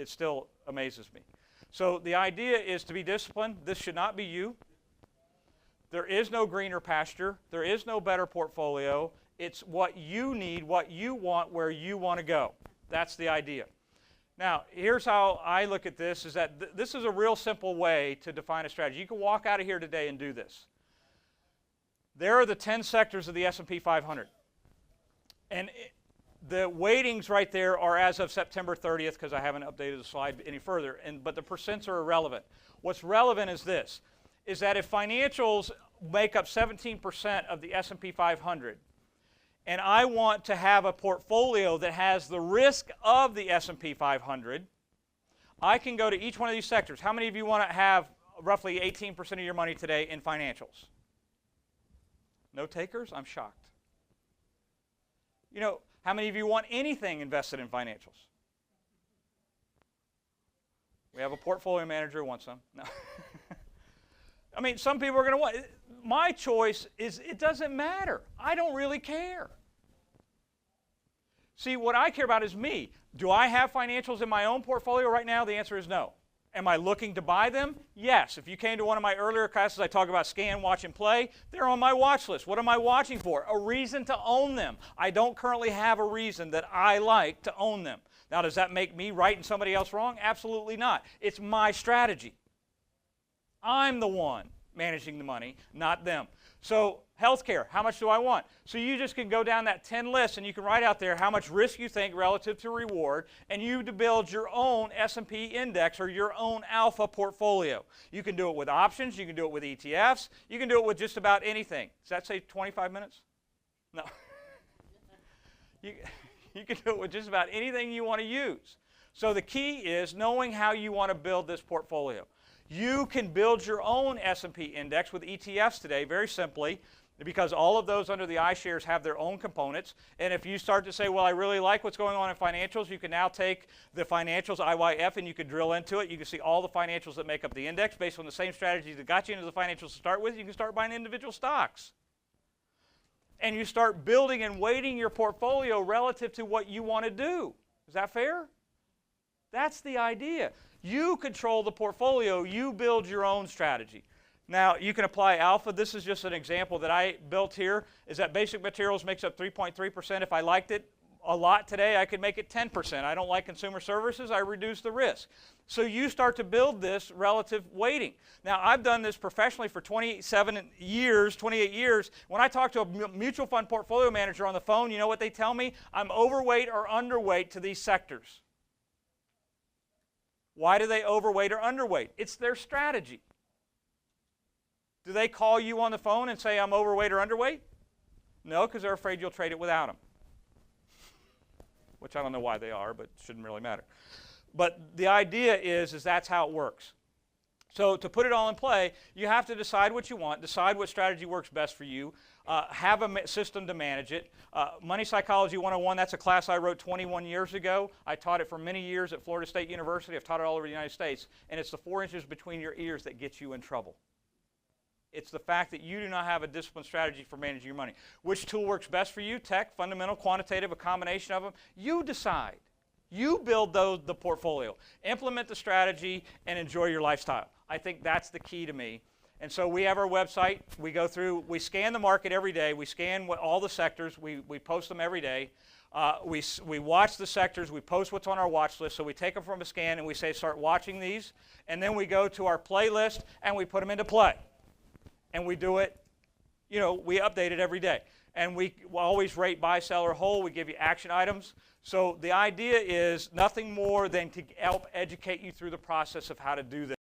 It still amazes me. So the idea is to be disciplined. This should not be you. There is no greener pasture. There is no better portfolio. It's what you need, what you want, where you want to go. That's the idea. Now, here's how I look at this, is that this is a real simple way to define a strategy. You can walk out of here today and do this. There are the 10 sectors of the S&P 500. And the weightings right there are as of September 30th, because I haven't updated the slide any further, but the percents are irrelevant. What's relevant is this, is that if financials make up 17% of the S&P 500, and I want to have a portfolio that has the risk of the S&P 500, I can go to each one of these sectors. How many of you want to have roughly 18% of your money today in financials? No takers? I'm shocked. You know, how many of you want anything invested in financials? We have a portfolio manager who wants some. No. I mean, some people are going to want. My choice is it doesn't matter. I don't really care. See, what I care about is me. Do I have financials in my own portfolio right now? The answer is no. Am I looking to buy them? Yes. If you came to one of my earlier classes, I talk about scan, watch, and play. They're on my watch list. What am I watching for? A reason to own them. I don't currently have a reason that I like to own them. Now, does that make me right and somebody else wrong? Absolutely not. It's my strategy. I'm the one managing the money, not them. So healthcare, how much do I want? So you just can go down that 10 list and you can write out there how much risk you think relative to reward, and you to build your own S&P index or your own alpha portfolio. You can do it with options, you can do it with ETFs, you can do it with just about anything. Does that say 25 minutes? No. you can do it with just about anything you want to use. So the key is knowing how you want to build this portfolio. You can build your own S&P index with ETFs today, very simply, because all of those under the iShares have their own components. And if you start to say, well, I really like what's going on in financials, you can now take the financials, IYF, and you can drill into it. You can see all the financials that make up the index based on the same strategies that got you into the financials to start with. You can start buying individual stocks. And you start building and weighting your portfolio relative to what you want to do. Is that fair? That's the idea. You control the portfolio. You build your own strategy. Now, you can apply alpha. This is just an example that I built here, is that basic materials makes up 3.3%. If I liked it a lot today, I could make it 10%. I don't like consumer services. I reduce the risk. So you start to build this relative weighting. Now, I've done this professionally for 28 years. When I talk to a mutual fund portfolio manager on the phone, you know what they tell me? I'm overweight or underweight to these sectors. Why do they overweight or underweight? It's their strategy. Do they call you on the phone and say, I'm overweight or underweight? No, because they're afraid you'll trade it without them. Which I don't know why they are, but it shouldn't really matter. But the idea is that's how it works. So to put it all in play, you have to decide what you want, decide what strategy works best for you, have a system to manage it. Money Psychology 101, that's a class I wrote 21 years ago. I taught it for many years at Florida State University. I've taught it all over the United States. And it's the 4 inches between your ears that gets you in trouble. It's the fact that you do not have a disciplined strategy for managing your money. Which tool works best for you? Tech, fundamental, quantitative, a combination of them. You decide. You build the portfolio. Implement the strategy and enjoy your lifestyle. I think that's the key to me. And so we have our website. We go through, we scan the market every day. We scan all the sectors. We post them every day. We watch the sectors. We post what's on our watch list. So we take them from a scan and we say, start watching these. And then we go to our playlist and we put them into play. And we do it, we update it every day. And we always rate buy, sell, or hold. We give you action items. So the idea is nothing more than to help educate you through the process of how to do this.